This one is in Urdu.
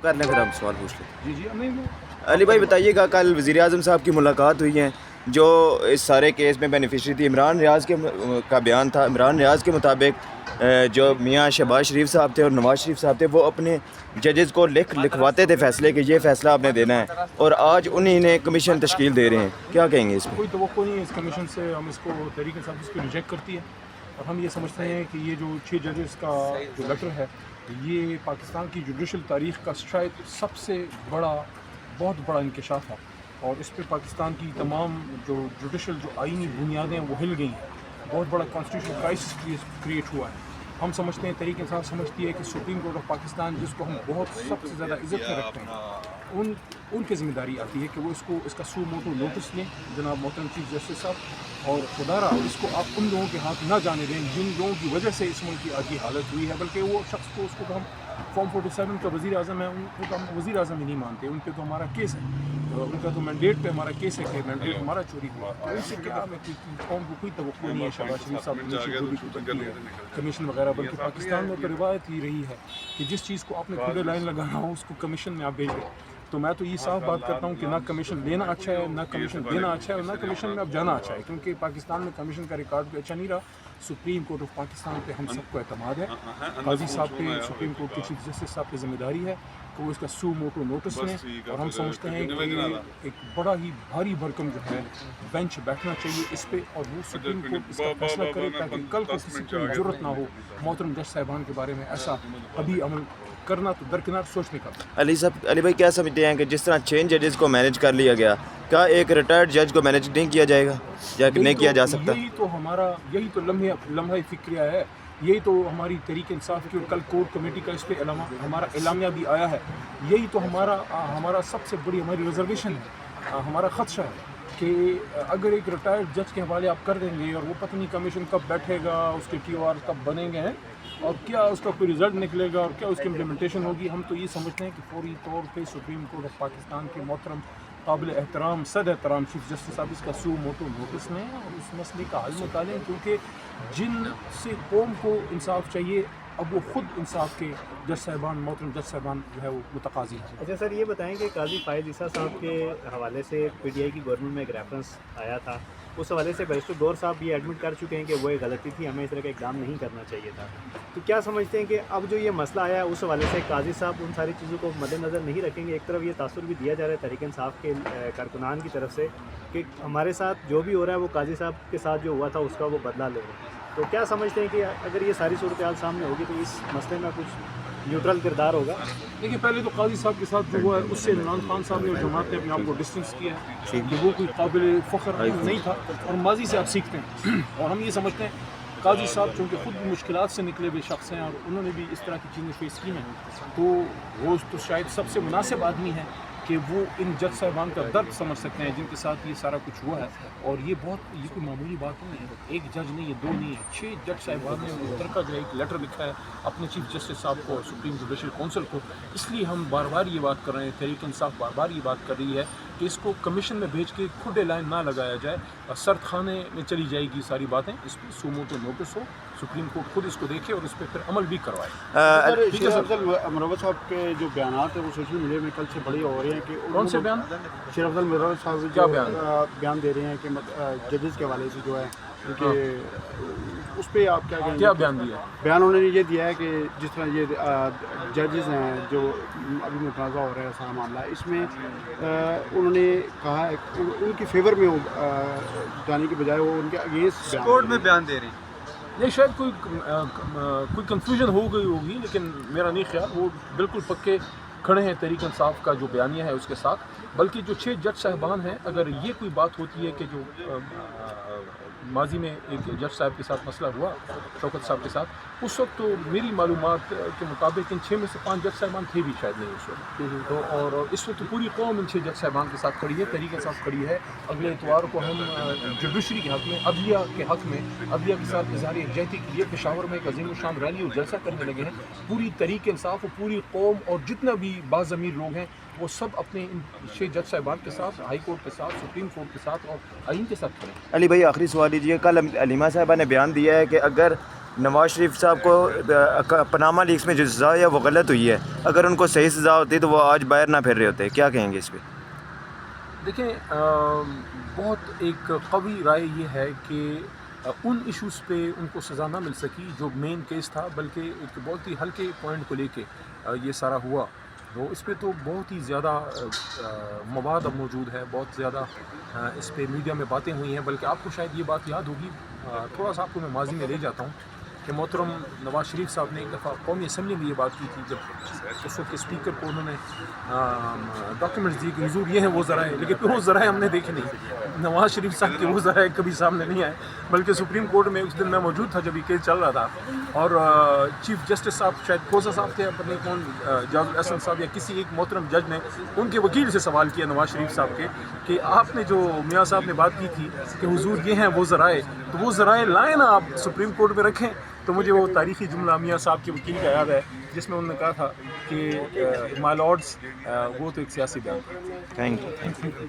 کر لیں پھر ہم سوال پوچھ لیں. جی جی نہیں علی بھائی بتائیے گا, کل وزیر اعظم صاحب کی ملاقات ہوئی ہے, جو اس سارے کیس میں بینیفیشری تھی عمران ریاض کا بیان تھا. عمران ریاض کے مطابق جو میاں شہباز شریف صاحب تھے اور نواز شریف صاحب تھے وہ اپنے ججز کو لکھواتے تھے فیصلے کہ یہ فیصلہ آپ نے دینا ہے, اور آج انہی نے کمیشن تشکیل دے رہے ہیں. کیا کہیں گے اس پہ؟ کوئی توقع نہیں ہے اس کمیشن سے. ہم اس کو تحریک انصاف اس کو ریجیکٹ کرتی ہے, اور ہم یہ سمجھتے ہیں کہ یہ جو 6 ججز کا جو لیٹر ہے یہ پاکستان کی جوڈیشل تاریخ کا شاید سب سے بہت بڑا انکشاف ہے, اور اس پہ پاکستان کی تمام جو جوڈیشل جو آئینی بنیادیں وہ ہل گئی ہیں. بہت بڑا کانسٹیٹیوشنل کرائسس کریٹ ہوا ہے. ہم سمجھتے ہیں, تحریک انصاف سمجھتی ہے کہ سپریم کورٹ آف پاکستان جس کو ہم سب سے زیادہ عزت میں رکھتے ہیں, ان کی ذمہ داری آتی ہے کہ وہ اس کا سو موٹو نوٹس لیں جناب محترم چیف جسٹس صاحب, اور خدا اس کو آپ ان لوگوں کے ہاتھ نہ جانے دیں جن لوگوں کی وجہ سے اس ملک کی آج یہ حالت ہوئی ہے. بلکہ وہ شخص کو اس کو تو ہم فارم 47 کا وزیر اعظم ہے, ان کو تو ہم وزیر اعظم ہی نہیں مانتے. ان پہ تو ہمارا کیس ہے, ان کا تو مینڈیٹ پہ ہمارا کیس ہے کہ مینڈیٹ ہمارا چوری ہوا. تو اس سے کیا قوم کو کوئی توقع نہیں ہے شہباز شریف صاحب نے کمیشن وغیرہ, بلکہ پاکستان میں تو روایت ہی رہی ہے کہ جس چیز کو آپ نے کھلے لائن لگانا ہو اس کو کمیشن میں آپ بھیج دیں. تو میں تو یہ صاف بات کرتا ہوں کہ نہ کمیشن لینا اچھا ہے, نہ کمیشن دینا اچھا ہے, اور نہ کمیشن میں اب جانا اچھا ہے, کیونکہ پاکستان میں کمیشن کا ریکارڈ بھی اچھا نہیں رہا. سپریم کورٹ آف پاکستان پہ ہم سب کو اعتماد ہے. قاضی صاحب پہ سپریم کورٹ کے چیف جسٹس صاحب کی ذمہ داری ہے کہ وہ اس کا سو موٹو نوٹس لیں, اور ہم سمجھتے ہیں کہ ایک بڑا ہی بھاری بھرکم جو ہے بینچ بیٹھنا چاہیے اس پہ, اور وہ سپریم کورٹ اس کا فیصلہ کرے تاکہ کل کو کسی کو ضرورت نہ ہو محترم جج صاحبان کے بارے میں ایسا ابھی عمل کرنا, تو درکنار سوچنے کا. علی بھائی کیا سمجھتے ہیں کہ جس طرح 6 ججز کو مینیج کر لیا گیا, کیا ایک ریٹائرڈ جج کو مینیج نہیں کیا جائے گا یا نہیں کیا جا سکتا؟ یہی تو لمحہ فکریہ ہے, یہی تو ہماری تحریک انصاف کی, اور کل کور کمیٹی کا اس پہ ہمارا اعلامیہ بھی آیا ہے. یہی تو ہمارا سب سے بڑی ہماری ریزرویشن ہے, ہمارا خدشہ ہے کہ اگر ایک ریٹائرڈ جج کے حوالے آپ کر دیں گے اور وہ پتہ نہیں کمیشن کب بیٹھے گا, اس کے ٹی او آر کب بنیں گے ہیں, اور کیا اس کا کوئی رزلٹ نکلے گا, اور کیا اس کی امپلیمنٹیشن ہوگی. ہم تو یہ سمجھتے ہیں کہ فوری طور پہ سپریم کورٹ آف پاکستان کے محترم قابل احترام صد احترام چیف جسٹس صاحب اس کا سو موٹو نوٹس لیں اور اس مسئلے کا حل نکالیں, کیونکہ جن سے قوم کو انصاف چاہیے اب وہ خود انصاف کے جج صاحبان محترم جج صاحبان جو ہے وہ متقاضی ہیں. اچھا سر, یہ بتائیں کہ قاضی فائز عیسیٰ صاحب کے حوالے سے پی ٹی آئی کی گورنمنٹ میں ایک ریفرنس آیا تھا, اس حوالے سے بیرسٹر گور صاحب یہ ایڈمٹ کر چکے ہیں کہ وہ ایک غلطی تھی, ہمیں اس طرح کا اقدام نہیں کرنا چاہیے تھا. تو کیا سمجھتے ہیں کہ اب جو یہ مسئلہ آیا اس حوالے سے قاضی صاحب ان ساری چیزوں کو مد نظر نہیں رکھیں گے؟ ایک طرف یہ تاثر بھی دیا جا رہا ہے تحریک انصاف کے کارکنان کی طرف سے کہ ہمارے ساتھ جو بھی ہو رہا ہے وہ قاضی صاحب کے ساتھ جو ہوا تھا اس کا وہ بدلہ لے رہے ہیں. تو کیا سمجھتے ہیں کہ اگر یہ ساری صورتحال سامنے ہوگی تو اس مسئلے میں کچھ نیوٹرل کردار ہوگا؟ دیکھیے, پہلے تو قاضی صاحب کے ساتھ جو ہوا ہے اس سے عمران خان صاحب نے اور جماعت نے اپنے آپ کو ڈسٹینس کیا ہے, کہ وہ کوئی قابل فخر نہیں تھا, اور ماضی سے آپ سیکھتے ہیں. اور ہم یہ سمجھتے ہیں قاضی صاحب چونکہ خود بھی مشکلات سے نکلے ہوئے شخص ہیں, اور انہوں نے بھی اس طرح کی چیزیں فیس کی ہیں, تو وہ تو شاید سب سے مناسب آدمی ہے کہ وہ ان جج صاحبان کا درد سمجھ سکتے ہیں جن کے ساتھ یہ سارا کچھ ہوا ہے. اور یہ کوئی معمولی بات نہیں ہے, ایک جج نہیں ہے, 2 نہیں ہے, 6 جج صاحبان نے مترکہ جو ہے ایک لیٹر لکھا ہے اپنے چیف جسٹس صاحب کو اور سپریم جوڈیشل کونسل کو. اس لیے ہم بار بار یہ بات کر رہے ہیں, تحریک انصاف بار بار یہ بات کر رہی ہے کہ اس کو کمیشن میں بھیج کے کھڈے لائن نہ لگایا جائے, اور سرد خانے میں چلی جائے گی ساری باتیں. اس پہ سو موٹو نوٹس ہو, سپریم کورٹ خود اس کو دیکھے اور اس پہ پھر عمل بھی کروائے. شیر افضل مروت صاحب کے جو بیانات ہیں وہ سوشل میڈیا میں کل سے بڑے ہو رہے ہیں کہ کون سے بیان؟ شیر افضل مروت صاحب کیا بیان دے رہے ہیں کہ ججز کے حوالے سے جو ہے کہ اس پہ آپ کیا کہیں گے؟ کیا بیان دیا؟ بیان انہوں نے یہ دیا ہے کہ جس طرح یہ ججز ہیں جو ابھی متنازع ہو رہا ہے سارا معاملہ, اس میں انہوں نے کہا ہے ان کی فیور میں جانے کے بجائے وہ ان کے اگینسٹ کورٹ میں بیان دے رہے ہیں. نہیں, شاید کوئی کنفیوژن ہو گئی ہوگی, لیکن میرا نہیں خیال. وہ بالکل پکے کھڑے ہیں تحریک انصاف کا جو بیانیہ ہے اس کے ساتھ. بلکہ جو 6 جج صاحبان ہیں, اگر یہ کوئی بات ہوتی ہے کہ جو ماضی میں ایک جج صاحب کے ساتھ مسئلہ ہوا شوکت صاحب کے ساتھ, اس وقت تو میری معلومات کے مطابق ان 6 میں سے 5 جج صاحبان تھے بھی شاید نہیں اس وقت. تو اور اس وقت پوری قوم ان 6 جج صاحبان کے ساتھ کھڑی ہے, تحریک انصاف کھڑی ہے. اگلے اتوار کو ہم جوڈیشری کے حق میں, عدلیہ کے حق میں, عدلیہ کے ساتھ اظہار یکجہتی کے لیے پشاور میں ایک عظیم الشان ریلی اور جلسہ کرنے لگے ہیں. پوری تحریک انصاف اور پوری قوم اور جتنا بھی باضمیر لوگ ہیں وہ سب اپنے ان 6 جج صاحبان کے ساتھ, ہائی کورٹ کے ساتھ, سپریم کورٹ کے ساتھ اور آئین کے ساتھ کھڑے ہیں. علی بھائی آخری سوال لیجیے, کل علیمہ صاحبہ نے بیان دیا ہے کہ اگر نواز شریف صاحب کو پاناما لیکس میں جو سزا ہے وہ غلط ہوئی ہے، اگر ان کو صحیح سزا ہوتی تو وہ آج باہر نہ پھر رہے ہوتے، کیا کہیں گے اس پہ؟ دیکھیں بہت ایک قوی رائے یہ ہے کہ ان ایشوز پہ ان کو سزا نہ مل سکی جو مین کیس تھا، بلکہ ایک بہت ہی ہلکے پوائنٹ کو لے کے یہ سارا ہوا، تو اس پہ تو بہت ہی زیادہ مواد اب موجود ہے، بہت زیادہ اس پہ میڈیا میں باتیں ہوئی ہیں، بلکہ آپ کو شاید یہ بات یاد ہوگی، تھوڑا سا آپ کو میں ماضی میں لے جاتا ہوں کہ محترم نواز شریف صاحب نے ایک دفعہ قومی اسمبلی میں یہ بات کی تھی، جب اس وقت اسپیکر کو انہوں نے ڈاکیومنٹس دی کہ حضور یہ ہیں وہ ذرائع، لیکن پھر وہ ذرائع ہم نے دیکھے نہیں، نواز شریف صاحب کے وہ ذرائع کبھی سامنے نہیں آئے، بلکہ سپریم کورٹ میں اس دن میں موجود تھا جب یہ کیس چل رہا تھا، اور چیف جسٹس صاحب شاید کھوسا صاحب تھے، اپنے کون جاز الاحسن صاحب یا کسی ایک محترم جج نے ان کے وکیل سے سوال کیا نواز شریف صاحب کے کہ آپ نے جو میاں صاحب نے بات کی تھی کہ حضور یہ ہیں وہ ذرائع، تو وہ ذرائع لائیں نا آپ سپریم کورٹ میں رکھیں، تو مجھے وہ تاریخی جملہ میاں صاحب کے وکیل کا یاد ہے جس میں انہوں نے کہا تھا کہ مائی لارڈز وہ تو ایک سیاسی بیان تھا۔ Thank you.